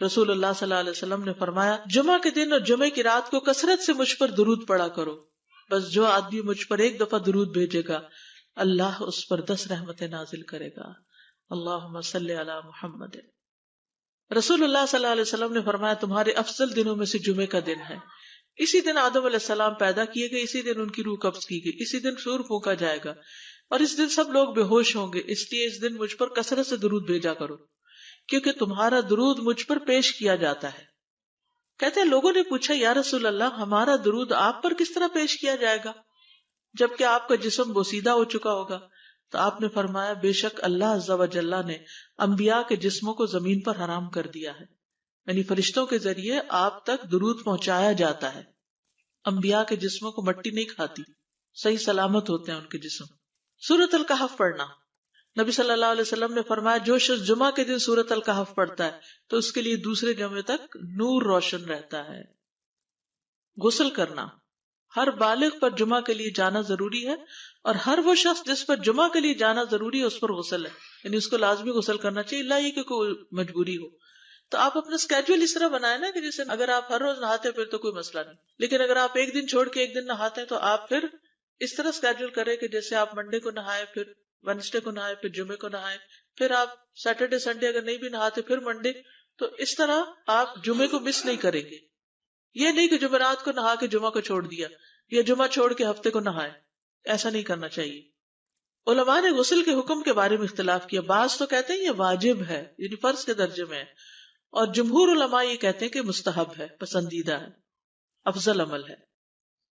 رسول اللہ صلی اللہ علیہ وسلم نے فرمایا جمعہ کے دن اور جمعے کی رات کو کثرت سے مجھ پر درود پڑا کرو، بس جو آدمی مجھ پر ایک دفعہ درود بھیجے گا اللہ اس پر 10 رحمتیں نازل کرے گا. اللہم صلی علی محمد. رسول اللہ صلی اللہ علیہ وسلم نے فرمایا تمہارے افضل دنوں میں سے جمعے کا دن ہے. اسی دن آدم علیہ السلام پیدا کیے گئے، اسی دن ان کی روح قبض کی گئی، اسی دن سور پھونکا جائے گا اور اس دن سب لوگ بے ہوش ہوں گے. اس لیے اس دن مجھ پر کثرت سے درود بھیجا کرو کیونکہ تمہارا درود مجھ پر پیش کیا جاتا ہے. کہتے ہیں لوگوں نے پوچھا یا رسول اللہ ہمارا درود آپ پر کس طرح پیش کیا جائے گا جبکہ آپ کا جسم بوسیدہ ہو چکا ہوگا؟ تو آپ نے فرمایا بے شک اللہ عز و جل نے انبیاء کے جسموں کو زمین پر حرام کر دیا ہے، یعنی فرشتوں کے ذریعے آپ تک درود پہنچایا جاتا ہے. انبیاء کے جسموں کو مٹی نہیں کھاتی، صحیح سلامت ہوتے ہیں ان کے جسم. سورۃ الکہف پڑھنا، نبی صلی اللہ علیہ وسلم نے فرمایا جو شخص جمعہ کے دن سورۃ الکہف پڑھتا ہے تو اس کے لیے دوسرے جمعے تک نور روشن رہتا ہے. غسل کرنا، ہر بالغ پر جمعہ کے لیے جانا ضروری ہے اور ہر وہ شخص جس پر جمعہ کے لیے جانا ضروری ہے اس پر غسل ہے، یعنی اس کو لازمی غسل کرنا چاہیے، اللہ یہ کہ کوئی مجبوری ہو. تو آپ اپنا اسکیجول اس طرح بنائیں نا کہ جیسے اگر آپ ہر روز نہاتے پھر تو کوئی مسئلہ نہیں، لیکن اگر آپ ایک دن چھوڑ کے ایک دن نہاتے ہیں تو آپ پھر اس طرح اسکیجول کریں کہ جیسے آپ منڈے کو نہائے، پھر وینسڈے کو نہائے، پھر جمعے کو نہائے، پھر آپ سیٹرڈے سنڈے اگر نہیں بھی نہاتے پھر منڈے. تو اس طرح آپ جمعے کو مس نہیں کریں گے. یہ نہیں کہ جمعرات کو نہا کے جمعہ کو چھوڑ دیا یا جمعہ چھوڑ کے ہفتے کو نہائے، ایسا نہیں کرنا چاہیے. علماء نے غسل کے حکم کے بارے میں اختلاف کیا. بعض تو کہتے ہیں یہ واجب ہے، یعنی فرض کے درجے میں ہے، اور جمہور علماء یہ کہتے ہیں کہ مستحب ہے، پسندیدہ ہے، افضل عمل ہے.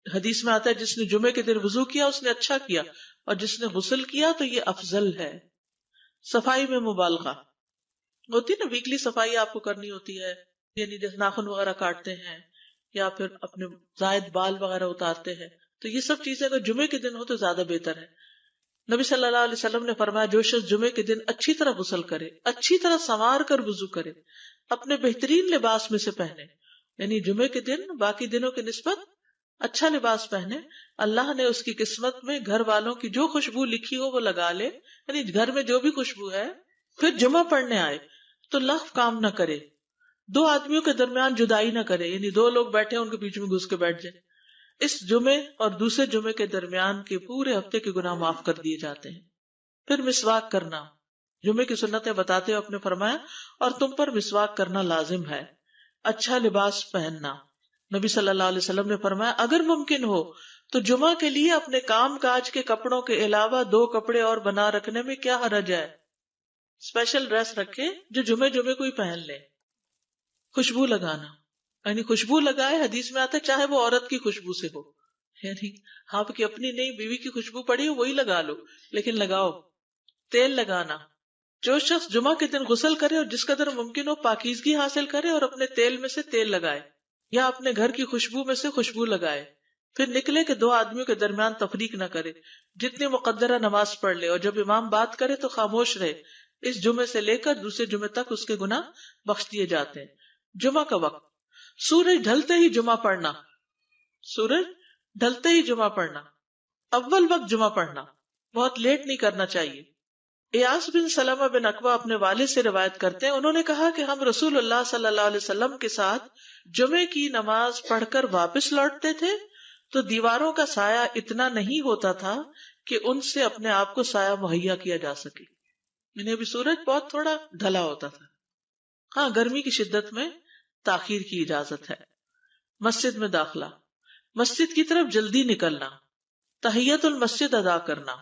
حدیث میں آتا ہے جس نے جمعے کے دن وضو کیا اس نے اچھا کیا اور جس نے غسل کیا تو یہ افضل ہے. صفائی میں مبالغہ ہوتی ہے نا، ویکلی صفائی آپ کو کرنی ہوتی ہے، یعنی جیسے ناخن وغیرہ کاٹتے ہیں یا پھر اپنے زائد بال وغیرہ اتارتے ہیں، تو یہ سب چیزیں اگر جمعے کے دن ہو تو زیادہ بہتر ہے. نبی صلی اللہ علیہ وسلم نے فرمایا جو شخص جمعے کے دن اچھی طرح غسل کرے، اچھی طرح سنوار کر وضو کرے، اپنے بہترین لباس میں سے پہنے، یعنی جمعے کے دن باقی دنوں کی نسبت اچھا لباس پہنے، اللہ نے اس کی قسمت میں گھر والوں کی جو خوشبو لکھی ہو وہ لگا لے، یعنی گھر میں جو بھی خوشبو ہے. پھر جمعہ پڑھنے آئے تو لغو کام نہ کرے، 2 آدمیوں کے درمیان جدائی نہ کرے، یعنی 2 لوگ بیٹھے ان کے بیچ میں گھس کے بیٹھ جائے. اس جمعے اور دوسرے جمعے کے درمیان کے پورے ہفتے کے گناہ معاف کر دیے جاتے ہیں. پھر مسواک کرنا، جمعے کی سنتیں بتاتے ہوئے آپ نے فرمایا اور تم پر مسواک کرنا لازم ہے. اچھا لباس پہننا، نبی صلی اللہ علیہ وسلم نے فرمایا اگر ممکن ہو تو جمعہ کے لیے اپنے کام کاج کے کپڑوں کے علاوہ 2 کپڑے اور بنا رکھنے میں کیا حرج ہے. اسپیشل ڈریس رکھے جو جمعے کو ہی پہن لے. خوشبو لگانا، یعنی خوشبو لگائے، حدیث میں آتا ہے چاہے وہ عورت کی خوشبو سے ہو، یعنی آپ کی اپنی نہیں، بیوی کی خوشبو پڑی ہو وہی لگا لو لیکن لگاؤ. تیل لگانا، جو شخص جمعہ کے دن غسل کرے اور جس قدر ممکن ہو پاکیزگی حاصل کرے اور اپنے تیل میں سے تیل لگائے یا اپنے گھر کی خوشبو میں سے خوشبو لگائے. پھر نکلے کہ 2 آدمیوں کے درمیان تفریق نہ کرے، جتنی مقدرہ نماز پڑھ لے اور جب امام بات کرے تو خاموش رہے. اس جمعے سے لے کر دوسرے جمعے تک اس کے گناہ بخش دیے جاتے ہیں. جمعہ کا وقت، سورج ڈھلتے ہی جمعہ پڑھنا، سورج ڈھلتے ہی جمعہ پڑھنا، اول وقت جمعہ پڑھنا، بہت لیٹ نہیں کرنا چاہیے. ایاس بن سلمہ بن اکوع اپنے والد سے روایت کرتے ہیں، انہوں نے کہا کہ ہم رسول اللہ صلی اللہ علیہ وسلم کے ساتھ جمعے کی نماز پڑھ کر واپس لوٹتے تھے تو دیواروں کا سایہ اتنا نہیں ہوتا تھا کہ ان سے اپنے آپ کو سایہ مہیا کیا جا سکے، یعنی ابھی سورج بہت تھوڑا ڈھلا ہوتا تھا. ہاں گرمی کی شدت میں تاخیر کی اجازت ہے. مسجد میں داخلہ، مسجد کی طرف جلدی نکلنا، تحیت المسجد ادا کرنا.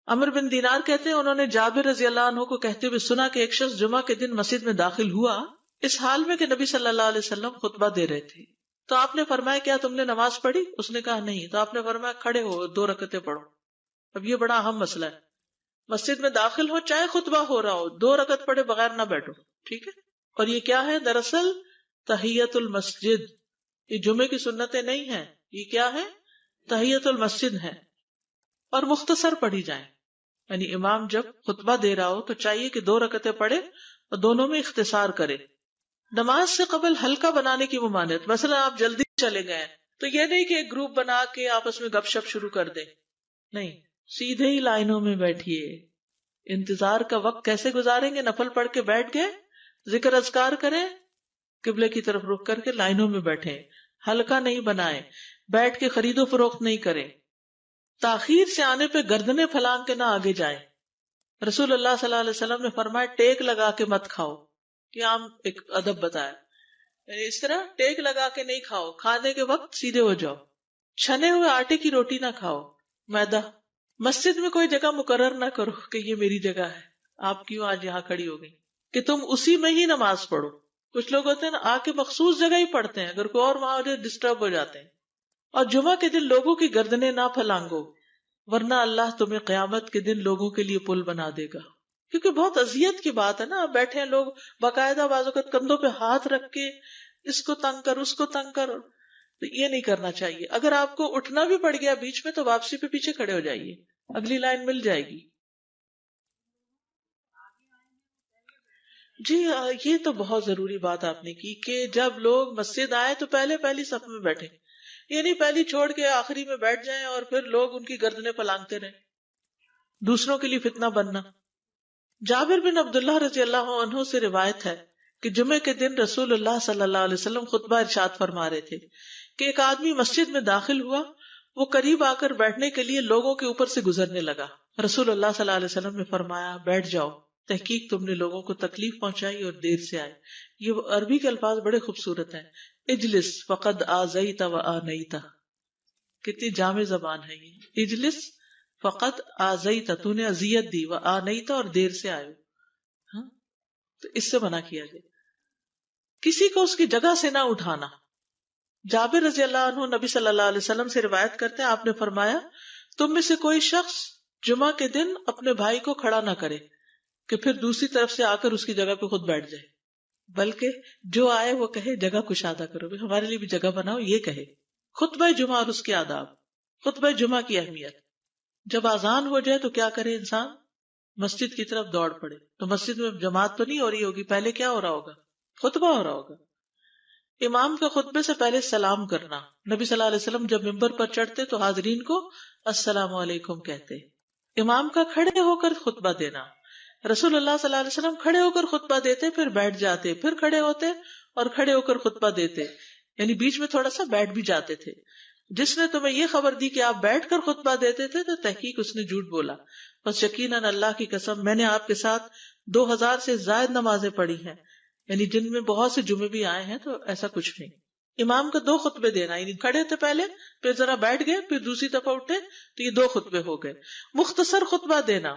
عمر بن دینار کہتے ہیں انہوں نے جابر رضی اللہ عنہ کو کہتے ہوئے سنا کہ ایک شخص جمعہ کے دن مسجد میں داخل ہوا اس حال میں کہ نبی صلی اللہ علیہ وسلم خطبہ دے رہے تھے. تو آپ نے فرمایا کیا تم نے نماز پڑھی؟ اس نے کہا نہیں. تو آپ نے فرمایا کھڑے ہو 2 رکعتیں پڑھو. اب یہ بڑا اہم مسئلہ ہے، مسجد میں داخل ہو چاہے خطبہ ہو رہا ہو 2 رکعت پڑھے بغیر نہ بیٹھو، ٹھیک ہے. اور یہ کیا ہے؟ دراصل تحیت المسجد، یہ جمعے کی سنتیں نہیں ہیں، یہ کیا ہے؟ تحیت المسجد ہے. اور مختصر پڑھی جائیں، یعنی امام جب خطبہ دے رہا ہو تو چاہیے کہ 2 رکعتیں پڑھے اور دونوں میں اختصار کرے. نماز سے قبل ہلکا بنانے کی ممانعت، مثلا آپ جلدی چلے گئے تو یہ نہیں کہ ایک گروپ بنا کے آپس میں گپ شپ شروع کر دیں، نہیں، سیدھے ہی لائنوں میں بیٹھیے. انتظار کا وقت کیسے گزاریں گے؟ نفل پڑھ کے بیٹھ گئے، ذکر اذکار کریں، قبلے کی طرف رخ کر کے لائنوں میں بیٹھیں، حلقہ نہیں بنائیں، بیٹھ کے خرید و فروخت نہیں کریں، تاخیر سے آنے پہ گردنیں پھلانگ کے نہ آگے جائیں۔ رسول اللہ صلی اللہ علیہ وسلم نے فرمایا ٹیک لگا کے مت کھاؤ، یہ عام ایک ادب بتایا، یعنی اس طرح ٹیک لگا کے نہیں کھاؤ، کھانے کے وقت سیدھے ہو جاؤ۔ چھنے ہوئے آٹے کی روٹی نہ کھاؤ، میدا۔ مسجد میں کوئی جگہ مقرر نہ کرو کہ یہ میری جگہ ہے، آپ کیوں آج یہاں کھڑی ہو گئی، کہ تم اسی میں ہی نماز پڑھو۔ کچھ لوگ ہوتے ہیں نا آ کے مخصوص جگہ ہی پڑھتے ہیں، اگر کوئی اور وہاں ڈسٹرب ہو جاتے ہیں۔ اور جمعہ کے دن لوگوں کی گردنیں نہ پھلانگو، ورنہ اللہ تمہیں قیامت کے دن لوگوں کے لیے پل بنا دے گا۔ کیونکہ بہت اذیت کی بات ہے نا، آپ بیٹھے ہیں لوگ باقاعدہ بازو کا کندھوں پہ ہاتھ رکھ کے اس کو تنگ کر اس کو تنگ کر، تو یہ نہیں کرنا چاہیے۔ اگر آپ کو اٹھنا بھی پڑ گیا بیچ میں تو واپسی پہ پیچھے کھڑے ہو جائیے، اگلی لائن مل جائے گی۔ جی یہ تو بہت ضروری بات آپ نے کی کہ جب لوگ مسجد آئے تو پہلی صف میں بیٹھے، یہ نہیں پہلی چھوڑ کے آخری میں بیٹھ جائیں اور پھر لوگ ان کی گردنیں پلانگتے رہیں، دوسروں کے لیے فتنہ بننا۔ جابر بن عبداللہ رضی اللہ عنہ سے روایت ہے کہ جمعے کے دن رسول اللہ صلی اللہ علیہ وسلم خطبہ ارشاد فرما رہے تھے کہ ایک آدمی مسجد میں داخل ہوا، وہ قریب آ کر بیٹھنے کے لیے لوگوں کے اوپر سے گزرنے لگا۔ رسول اللہ صلی اللہ علیہ وسلم نے فرمایا بیٹھ جاؤ، تحقیق تم نے لوگوں کو تکلیف پہنچائی اور دیر سے آئے۔ یہ عربی کے الفاظ بڑے خوبصورت ہیں، اجلس فقد آذیت و آنیت، کتنی جامع زبان ہے یہ۔ اجلس فقط آذیت، تو نے اذیت دی، و آنیت، اور دیر سے آئے، ہاں تو اس سے منع کیا گیا۔ کسی کو اس کی جگہ سے نہ اٹھانا۔ جابر رضی اللہ عنہ نبی صلی اللہ علیہ وسلم سے روایت کرتے ہیں، آپ نے فرمایا تم میں سے کوئی شخص جمعہ کے دن اپنے بھائی کو کھڑا نہ کرے کہ پھر دوسری طرف سے آ کر اس کی جگہ پہ خود بیٹھ جائے، بلکہ جو آئے وہ کہے جگہ کشادہ کرو، ہمارے لیے بھی جگہ بناؤ، یہ کہے۔ خطبہ جمعہ اور اس کے آداب۔ خطبہ جمعہ کی اہمیت، جب اذان ہو جائے تو کیا کرے انسان؟ مسجد کی طرف دوڑ پڑے۔ تو مسجد میں جماعت تو نہیں ہو رہی ہوگی، پہلے کیا ہو رہا ہوگا؟ خطبہ ہو رہا ہوگا۔ امام کا خطبے سے پہلے سلام کرنا۔ نبی صلی اللہ علیہ وسلم جب ممبر پر چڑھتے تو حاضرین کو السلام علیکم کہتے۔ امام کا کھڑے ہو کر خطبہ دینا۔ رسول اللہ صلی اللہ علیہ وسلم کھڑے ہو کر خطبہ دیتے، پھر بیٹھ جاتے، پھر کھڑے ہوتے اور کھڑے ہو کر خطبہ دیتے، یعنی بیچ میں تھوڑا سا بیٹھ بھی جاتے تھے۔ جس نے تمہیں یہ خبر دی کہ آپ بیٹھ کر خطبہ دیتے تھے تو تحقیق اس نے جھوٹ بولا۔ بس یقیناً اللہ کی قسم میں نے آپ کے ساتھ 2000 سے زائد نمازیں پڑھی ہیں، یعنی جن میں بہت سے جمعے بھی آئے ہیں، تو ایسا کچھ نہیں۔ امام کا 2 خطبے دینا، یعنی کھڑے تھے پہلے، پھر ذرا بیٹھ گئے، پھر دوسری دفعہ اٹھے تو یہ 2 خطبے ہو گئے۔ مختصر خطبہ دینا۔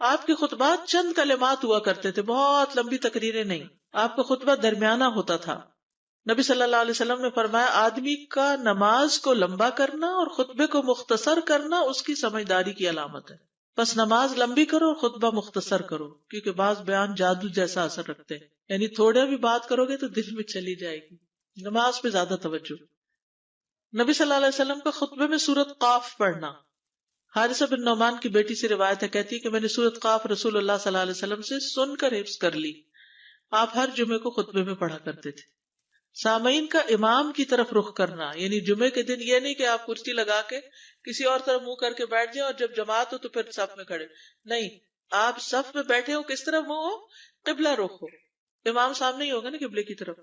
آپ کے خطبات چند کلمات ہوا کرتے تھے، بہت لمبی تقریریں نہیں۔ آپ کا خطبہ درمیانہ ہوتا تھا۔ نبی صلی اللہ علیہ وسلم نے فرمایا آدمی کا نماز کو لمبا کرنا اور خطبے کو مختصر کرنا اس کی سمجھداری کی علامت ہے۔ بس نماز لمبی کرو اور خطبہ مختصر کرو، کیونکہ بعض بیان جادو جیسا اثر رکھتے ہیں، یعنی تھوڑا بھی بات کرو گے تو دل میں چلی جائے گی۔ نماز پہ زیادہ توجہ۔ نبی صلی اللہ علیہ وسلم کا خطبے میں سورۃ قاف پڑھنا۔ حارثہ بن نعمان کی بیٹی سے روایت ہے، کہتی ہے کہ میں نے سورۃ قاف رسول اللہ صلی اللہ علیہ وسلم سے سن کر حفظ کر لی۔ آپ ہر جمعے کو خطبے میں پڑھا کرتے تھے۔ سامعین کا امام کی طرف رخ کرنا، یعنی جمعے کے دن یہ نہیں کہ آپ کرسی لگا کے کسی اور طرف منہ کر کے بیٹھ جائیں اور جب جماعت ہو تو پھر صف میں کھڑے، نہیں، آپ صف میں بیٹھے ہو، کس طرف منہ ہو؟ قبلہ رخ ہو، امام سامنے ہی ہوگا نا قبلے کی طرف۔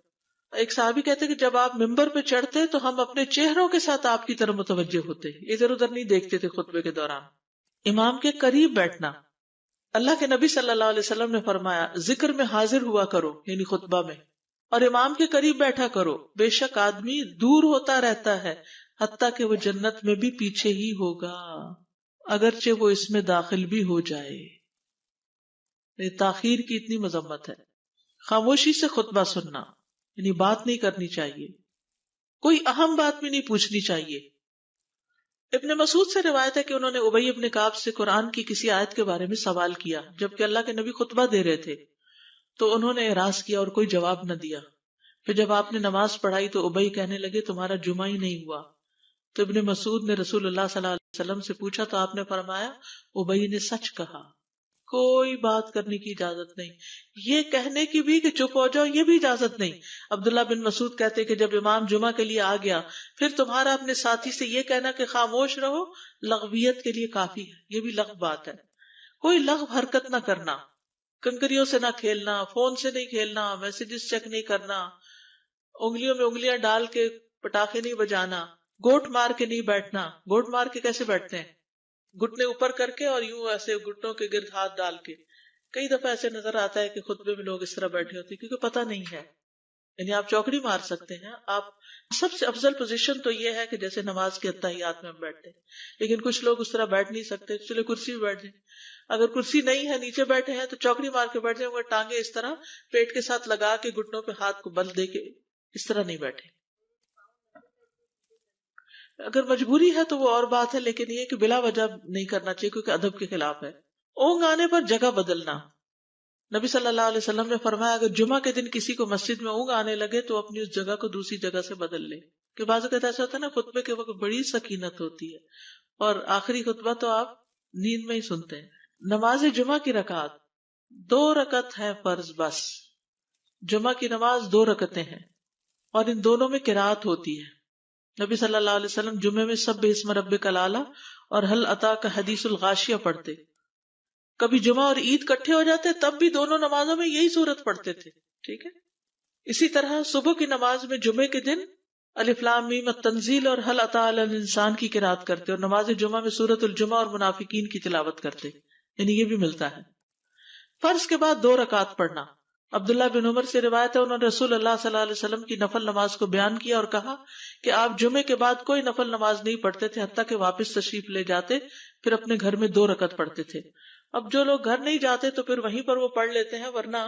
ایک صحابی کہتے کہ جب آپ ممبر پہ چڑھتے تو ہم اپنے چہروں کے ساتھ آپ کی طرف متوجہ ہوتے، ادھر ادھر نہیں دیکھتے تھے خطبے کے دوران۔ امام کے قریب بیٹھنا۔ اللہ کے نبی صلی اللہ علیہ وسلم نے فرمایا ذکر میں حاضر ہوا کرو، یعنی خطبہ میں، اور امام کے قریب بیٹھا کرو، بے شک آدمی دور ہوتا رہتا ہے حتیٰ کہ وہ جنت میں بھی پیچھے ہی ہوگا اگرچہ وہ اس میں داخل بھی ہو جائے۔ یہ تاخیر کی اتنی مذمت ہے۔ خاموشی سے خطبہ سننا، یعنی بات نہیں کرنی چاہیے، کوئی اہم بات بھی نہیں پوچھنی چاہیے۔ ابن مسعود سے روایت ہے کہ انہوں نے ابی ابن کعب سے قرآن کی کسی آیت کے بارے میں سوال کیا جبکہ اللہ کے نبی خطبہ دے رہے تھے، تو انہوں نے اعراض کیا اور کوئی جواب نہ دیا۔ پھر جب آپ نے نماز پڑھائی تو ابی کہنے لگے تمہارا جمعہ ہی نہیں ہوا۔ تو ابن مسعود نے رسول اللہ صلی اللہ علیہ وسلم سے پوچھا تو آپ نے فرمایا ابی نے سچ کہا، کوئی بات کرنے کی اجازت نہیں، یہ کہنے کی بھی کہ چپ ہو جاؤ یہ بھی اجازت نہیں۔ عبداللہ بن مسعود کہتے کہ جب امام جمعہ کے لیے آ گیا پھر تمہارا اپنے ساتھی سے یہ کہنا کہ خاموش رہو لغویت کے لیے کافی ہے، یہ بھی لغو بات ہے۔ کوئی لغو حرکت نہ کرنا، کنکریوں سے نہ کھیلنا، فون سے نہیں کھیلنا، میسجز چیک نہیں کرنا، انگلیوں میں انگلیاں ڈال کے پٹاخے نہیں بجانا، گوٹ مار کے نہیں بیٹھنا. گوٹ مار کے کیسے بیٹھتے ہیں؟ گھٹنے اوپر کر کے اور یوں ایسے گھٹنوں کے گرد ہاتھ ڈال کے. کئی دفعہ ایسے نظر آتا ہے کہ خطبے میں لوگ اس طرح بیٹھے ہوتے ہیں کیونکہ پتہ نہیں ہے. یعنی آپ چوکڑی مار سکتے ہیں. آپ سب سے افضل پوزیشن تو یہ ہے کہ جیسے نماز کے اتحیات میں ہم بیٹھتے ہیں، لیکن کچھ لوگ اس طرح بیٹھ نہیں سکتے، چلے کرسی میں بیٹھ جائیں. اگر کرسی نہیں ہے، نیچے بیٹھے ہیں تو چوکڑی مار کے بیٹھ جائیں، مگر ٹانگیں اس طرح پیٹ کے ساتھ لگا کے گھٹنوں پہ ہاتھ کو بل دے کے اس طرح نہیں بیٹھے. اگر مجبوری ہے تو وہ اور بات ہے، لیکن یہ کہ بلا وجہ نہیں کرنا چاہیے کیونکہ ادب کے خلاف ہے. اونگ آنے پر جگہ بدلنا. نبی صلی اللہ علیہ وسلم نے فرمایا اگر جمعہ کے دن کسی کو مسجد میں اونگ آنے لگے تو اپنی اس جگہ کو دوسری جگہ سے بدل لے. کہ بعض اوقات ایسا ہوتا ہے نا، خطبے کے وقت بڑی سکینت ہوتی ہے اور آخری خطبہ تو آپ نیند میں ہی سنتے ہیں. نماز جمعہ کی رکعت 2 رکعت ہے فرض بس. جمعہ کی نماز 2 رکعتیں ہیں اور ان دونوں میں قرات ہوتی ہے. نبی صلی اللہ علیہ وسلم جمعے میں سبح اسم ربک الاعلی اور حل اتاک حدیث الغاشیہ پڑھتے. کبھی جمعہ اور عید کٹھے ہو جاتے تب بھی دونوں نمازوں میں یہی سورت پڑھتے تھے. ٹھیک ہے. اسی طرح صبح کی نماز میں جمعے کے دن الف لام میم التنزیل اور حل اتی علی الانسان کی قرات کرتے اور نماز جمعہ میں سورۃ الجمعہ اور منافقین کی تلاوت کرتے. یعنی یہ بھی ملتا ہے. فرض کے بعد 2 رکعت پڑھنا. عبداللہ بن عمر سے روایت ہے انہوں نے رسول اللہ صلی اللہ علیہ وسلم کی نفل نماز کو بیان کیا اور کہا کہ آپ جمعے کے بعد کوئی نفل نماز نہیں پڑھتے تھے حتیٰ کہ واپس تشریف لے جاتے، پھر اپنے گھر میں 2 رکعت پڑھتے تھے. اب جو لوگ گھر نہیں جاتے تو پھر وہیں پر وہ پڑھ لیتے ہیں، ورنہ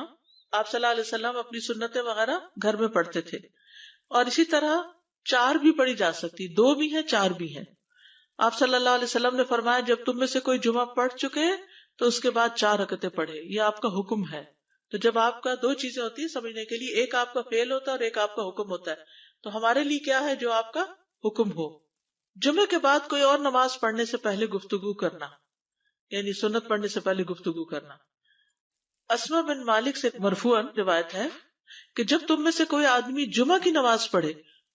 آپ صلی اللہ علیہ وسلم اپنی سنتیں وغیرہ گھر میں پڑھتے تھے. اور اسی طرح 4 بھی پڑھی جا سکتی، 2 بھی ہیں 4 بھی ہیں. آپ صلی اللہ علیہ وسلم نے فرمایا جب تم میں سے کوئی جمعہ پڑھ چکے تو اس کے بعد 4 رکعتیں پڑھے. یہ آپ کا حکم ہے. تو جب آپ کا 2 چیزیں ہوتی ہیں سمجھنے کے لیے، ایک آپ کا فعل ہوتا ہے اور ایک آپ کا حکم ہوتا ہے. تو ہمارے لیے کیا ہے جو آپ کا حکم ہو. جمعے کے بعد کوئی اور نماز پڑھنے سے پہلے گفتگو کرنا، یعنی سنت پڑھنے سے پہلے گفتگو کرنا. اسما بن مالک سے مرفوعاً روایت ہے کہ جب تم میں سے کوئی آدمی جمعہ کی نماز پڑھے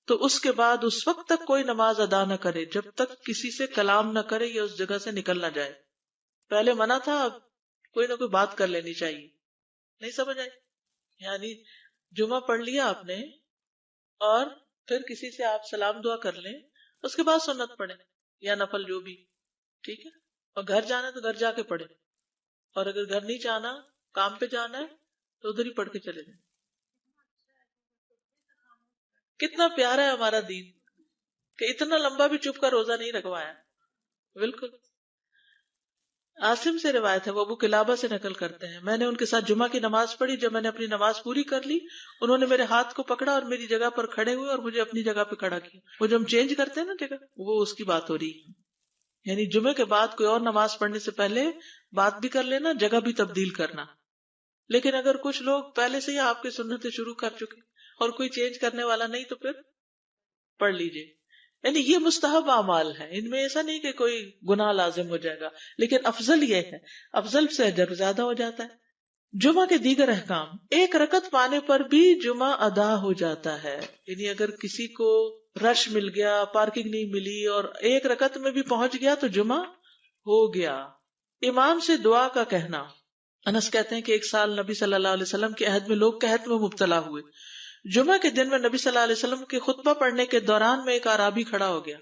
تو اس کے بعد اس وقت تک کوئی نماز ادا نہ کرے جب تک کسی سے کلام نہ کرے یا اس جگہ سے نکل نہ جائے. پہلے منع تھا، اب کوئی نہ کوئی بات کر لینی چاہیے. نہیں سمجھ آئی؟ یعنی جمعہ پڑھ لیا آپ نے اور پھر کسی سے آپ سلام دعا کر لیں، اس کے بعد سنت پڑھیں یا نفل جو بھی. ٹھیک ہے. اور گھر جانا ہے تو گھر جا کے پڑھیں، اور اگر گھر نہیں جانا، کام پہ جانا ہے تو ادھر ہی پڑھ کے چلے جائیں. کتنا پیارا ہے ہمارا دین کہ اتنا لمبا بھی چپ کا روزہ نہیں رکھوایا. بالکل. عاصم سے روایت ہے، وہ ابو قلابہ سے نقل کرتے ہیں میں نے ان کے ساتھ جمعہ کی نماز پڑھی. جب میں نے اپنی نماز پوری کر لی انہوں نے میرے ہاتھ کو پکڑا اور میری جگہ پر کھڑے ہوئے اور مجھے اپنی جگہ پہ کھڑا کیا. وہ جو ہم چینج کرتے ہیں نا جگہ، وہ اس کی بات ہو رہی ہے. یعنی جمعے کے بعد کوئی اور نماز پڑھنے سے پہلے بات بھی کر لینا، جگہ بھی تبدیل کرنا. لیکن اگر کچھ لوگ پہلے سے ہی آپ کی سنتیں شروع کر چکے اور کوئی چینج کرنے والا نہیں تو پھر پڑھ لیجئے. یعنی یہ مستحب اعمال ہے، ان میں ایسا نہیں کہ کوئی گناہ لازم ہو جائے گا، لیکن افضل یہ ہے، افضل سے اجر زیادہ ہو جاتا ہے. جمعہ کے دیگر احکام. 1 رکعت پانے پر بھی جمعہ ادا ہو جاتا ہے. یعنی اگر کسی کو رش مل گیا، پارکنگ نہیں ملی اور 1 رکعت میں بھی پہنچ گیا تو جمعہ ہو گیا. امام سے دعا کا کہنا. انس کہتے ہیں کہ ایک سال نبی صلی اللہ علیہ وسلم کے عہد میں لوگ قحط میں مبتلا ہوئے. جمعہ کے دن میں نبی صلی اللہ علیہ وسلم کے خطبہ پڑھنے کے دوران میں ایک اعرابی کھڑا ہو گیا.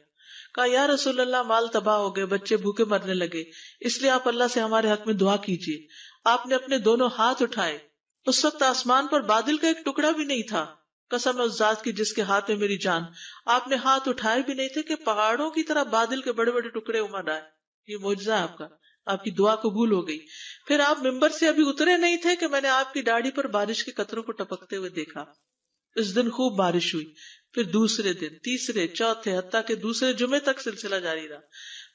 کہا یا رسول اللہ، مال تباہ ہو گئے، بچے بھوکے مرنے لگے، اس لیے آپ اللہ سے ہمارے حق میں دعا کیجیے. آپ نے اپنے دونوں ہاتھ اٹھائے. اس وقت آسمان پر بادل کا ایک ٹکڑا بھی نہیں تھا. قسم اس ذات کی جس کے ہاتھ میں میری جان، آپ نے ہاتھ اٹھائے بھی نہیں تھے کہ پہاڑوں کی طرح بادل کے بڑے بڑے ٹکڑے امڑ آئے. یہ معجزہ ہے آپ کا، آپ کی دعا قبول ہو گئی. پھر آپ ممبر سے ابھی اترے نہیں تھے کہ میں نے آپ کی داڑھی پر بارش کے قطروں کو ٹپکتے ہوئے دیکھا. اس دن خوب بارش ہوئی. پھر دوسرے دن، تیسرے، چوتھے، حتیٰ کہ دوسرے جمعے تک سلسلہ جاری رہا.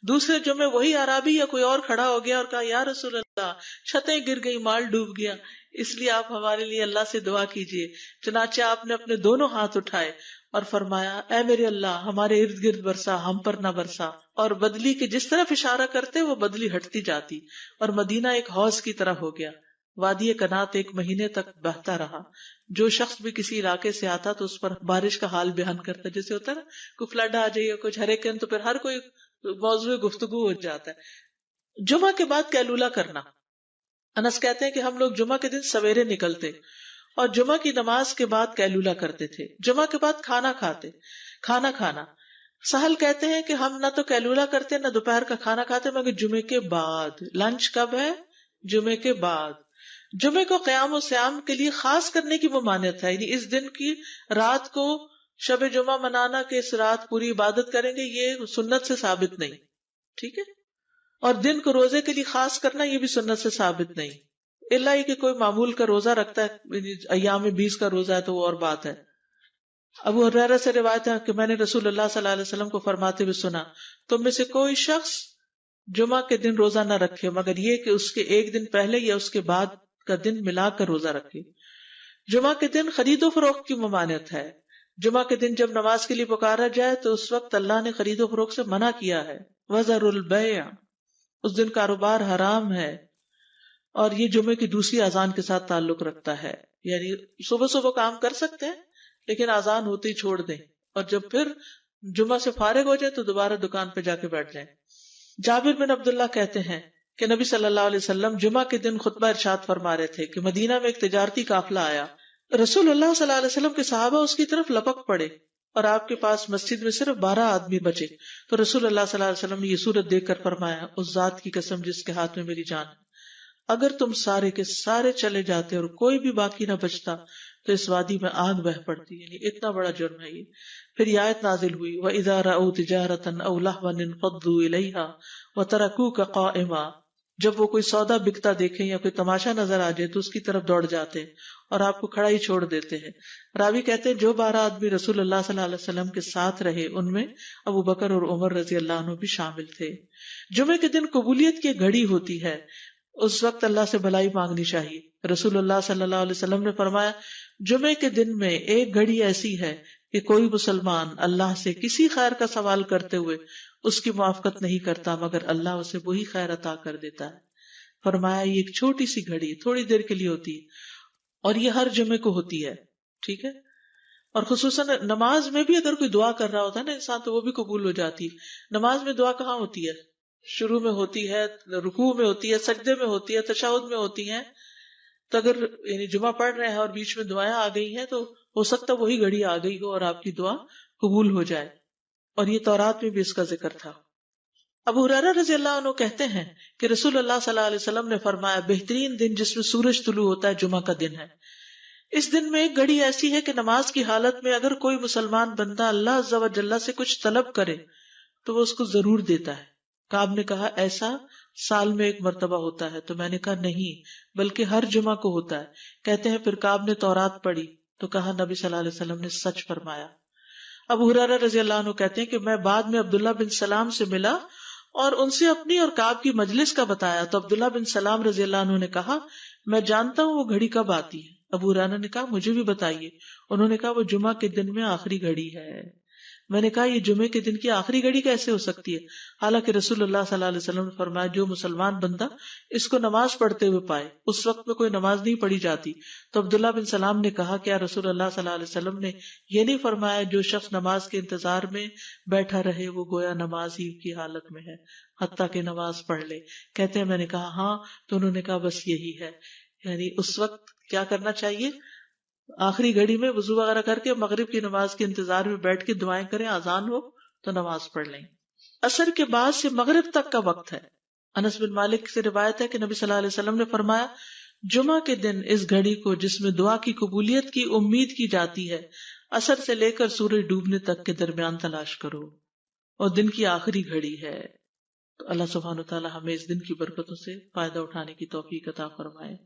دوسرے جمعے وہی عربی یا کوئی اور کھڑا ہو گیا اور کہا یا رسول اللہ، چھتیں گر گئی، مال ڈوب گیا، اس لیے آپ ہمارے لیے اللہ سے دعا کیجیے. چنانچہ آپ نے اپنے دونوں ہاتھ اٹھائے اور فرمایا اے میرے اللہ، ہمارے ارد گرد برسا، ہم پر نہ برسا. اور بدلی کے جس طرف اشارہ کرتے وہ بدلی ہٹتی جاتی اور مدینہ ایک حوض کی طرح ہو گیا. وادی کنات 1 مہینے تک بہتا رہا. جو شخص بھی کسی علاقے سے آتا تو اس پر بارش کا حال بیان کرتا، جیسے ہوتا ہے نا کوئی فلڈ آ جائے، کچھ ہریکین، تو پھر ہر کوئی موضوع گفتگو ہو جاتا ہے. جمعہ کے بعد قیلولہ کرنا. انس کہتے ہیں کہ ہم لوگ جمعہ کے دن سویرے نکلتے اور جمعہ کی نماز کے بعد قیلولہ کرتے تھے. جمعہ کے بعد کھانا کھانا. سہل کہتے ہیں کہ ہم نہ تو قیلولہ کرتے نہ دوپہر کا کھانا کھاتے مگر جمعے کے بعد. لنچ کب ہے؟ جمعے کے بعد. جمعے کو قیام و سیام کے لیے خاص کرنے کی ممانعت ہے، یعنی اس دن کی رات کو شب جمعہ منانا کہ اس رات پوری عبادت کریں گے، یہ سنت سے ثابت نہیں. ٹھیک ہے. اور دن کو روزے کے لیے خاص کرنا یہ بھی سنت سے ثابت نہیں، الا یہ کہ کوئی معمول کا روزہ رکھتا ہے، ایام 20 کا روزہ ہے تو وہ اور بات ہے. ابو ہریرہ سے روایت ہے کہ میں نے رسول اللہ صلی اللہ علیہ وسلم کو فرماتے ہوئے سنا، تم میں سے کوئی شخص جمعہ کے دن روزہ نہ رکھے مگر یہ کہ اس کے ایک دن پہلے یا اس کے بعد کا دن ملا کر روزہ رکھے. جمعہ کے دن خرید و فروخت کی ممانعت ہے. جمعہ کے دن جب نماز کے لیے پکارا جائے تو اس وقت اللہ نے خرید و فروخت سے منع کیا ہے. وَذَرُوا الْبَيْعَ، اس دن کاروبار حرام ہے. اور یہ جمعے کی دوسری اذان کے ساتھ تعلق رکھتا ہے، یعنی صبح صبح کام کر سکتے ہیں لیکن اذان ہوتے ہی چھوڑ دیں، اور جب پھر جمعہ سے فارغ ہو جائے تو دوبارہ دکان پہ جا کے بیٹھ جائیں. جابر بن عبداللہ کہتے ہیں کہ نبی صلی اللہ علیہ وسلم جمعہ کے دن خطبہ ارشاد فرما رہے تھے کہ مدینہ میں ایک تجارتی قافلہ آیا. رسول اللہ صلی اللہ علیہ وسلم کے صحابہ اس کی طرف لپک پڑے اور آپ کے پاس مسجد میں صرف 12 آدمی بچے. تو رسول اللہ صلی اللہ علیہ وسلم نے یہ صورت دیکھ کر فرمایا، اس ذات کی قسم جس کے ہاتھ میں میری جان ہے، اگر تم سارے کے سارے چلے جاتے اور کوئی بھی باقی نہ بچتا تو اس وادی میں آگ بہ پڑتی. یعنی اتنا بڑا جرم ہے یہ. پھر یہ آیت نازل ہوئی، وَإِذَا رَأَوْا تِجَارَةً أَوْ لَهْوًا انفضوا إِلَيْهَا وَتَرَكُوكَ قَائِمًا، جب وہ کوئی سودا بکتا دیکھیں یا کوئی تماشا نظر آ جائے تو اس کی طرف دوڑ جاتے ہیں اور آپ کو کھڑا ہی چھوڑ دیتے ہیں. راوی کہتے ہیں جو 12 آدمی رسول اللہ صلی اللہ علیہ وسلم کے ساتھ رہے ان میں ابو بکر اور عمر رضی اللہ عنہ بھی شامل تھے. جمعے کے دن قبولیت کی گھڑی ہوتی ہے، اس وقت اللہ سے بھلائی مانگنی چاہیے. رسول اللہ صلی اللہ علیہ وسلم نے فرمایا، جمعے کے دن میں ایک گھڑی ایسی ہے کہ کوئی مسلمان اللہ سے کسی خیر کا سوال کرتے ہوئے اس کی موافقت نہیں کرتا مگر اللہ اسے وہی خیر عطا کر دیتا ہے. فرمایا یہ ایک چھوٹی سی گھڑی تھوڑی دیر کے لیے ہوتی ہے اور یہ ہر جمعے کو ہوتی ہے. ٹھیک ہے. اور خصوصاً نماز میں بھی اگر کوئی دعا کر رہا ہوتا ہے نا انسان تو وہ بھی قبول ہو جاتی ہے. نماز میں دعا کہاں ہوتی ہے؟ شروع میں ہوتی ہے، رکوع میں ہوتی ہے، سجدے میں ہوتی ہے، تشہد میں ہوتی ہیں. تو اگر یعنی جمعہ پڑھ رہے ہیں اور بیچ میں دعائیں آ گئی ہیں تو ہو سکتا ہے وہی گھڑی آ گئی ہو اور آپ کی دعا قبول ہو جائے. اور یہ تورات میں بھی اس کا ذکر تھا. ابو ہریرہ رضی اللہ عنہ کہتے ہیں کہ رسول اللہ صلی اللہ علیہ وسلم نے فرمایا، بہترین دن جس میں سورج طلوع ہوتا ہے جمعہ کا دن ہے. اس دن میں ایک گھڑی ایسی ہے کہ نماز کی حالت میں اگر کوئی مسلمان بندہ اللہ عز و جل سے کچھ طلب کرے تو وہ اس کو ضرور دیتا ہے. کعب نے کہا ایسا سال میں ایک مرتبہ ہوتا ہے؟ تو میں نے کہا نہیں بلکہ ہر جمعہ کو ہوتا ہے. کہتے ہیں پھر کعب نے تورات پڑھی تو کہا نبی صلی اللہ علیہ وسلم نے سچ فرمایا. ابو ہریرہ رضی اللہ عنہ کہتے ہیں کہ میں بعد میں عبداللہ بن سلام سے ملا اور ان سے اپنی اور کعب کی مجلس کا بتایا تو عبداللہ بن سلام رضی اللہ عنہ نے کہا میں جانتا ہوں وہ گھڑی کب آتی ہے. ابو ہریرہ نے کہا مجھے بھی بتائیے. انہوں نے کہا وہ جمعہ کے دن میں آخری گھڑی ہے. میں نے کہا یہ جمعے کے دن کی آخری گھڑی کیسے ہو سکتی ہے؟ حالانکہ رسول اللہ صلی اللہ علیہ وسلم نے فرمایا جو مسلمان بندہ اس کو نماز پڑھتے ہوئے پائے. اس وقت میں کوئی نماز نہیں پڑھی جاتی. تو عبداللہ بن سلام نے کہا کیا رسول اللہ صلی اللہ علیہ وسلم نے یہ نہیں فرمایا جو شخص نماز کے انتظار میں بیٹھا رہے وہ گویا نماز ہی کی حالت میں ہے حتیٰ کہ نماز پڑھ لے؟ کہتے ہیں میں نے کہا ہاں. تو انہوں نے کہا بس یہی ہے. یعنی اس وقت کیا کرنا چاہیے؟ آخری گھڑی میں وضو وغیرہ کر کے مغرب کی نماز کے انتظار میں بیٹھ کے دعائیں کریں، اذان ہو تو نماز پڑھ لیں. عصر کے بعد سے مغرب تک کا وقت ہے. انس بن مالک سے روایت ہے کہ نبی صلی اللہ علیہ وسلم نے فرمایا جمعہ کے دن اس گھڑی کو جس میں دعا کی قبولیت کی امید کی جاتی ہے عصر سے لے کر سورج ڈوبنے تک کے درمیان تلاش کرو اور دن کی آخری گھڑی ہے. تو اللہ سبحانہ وتعالی ہمیں اس دن کی برکتوں سے فائدہ اٹھانے کی توفیق عطا فرمائے.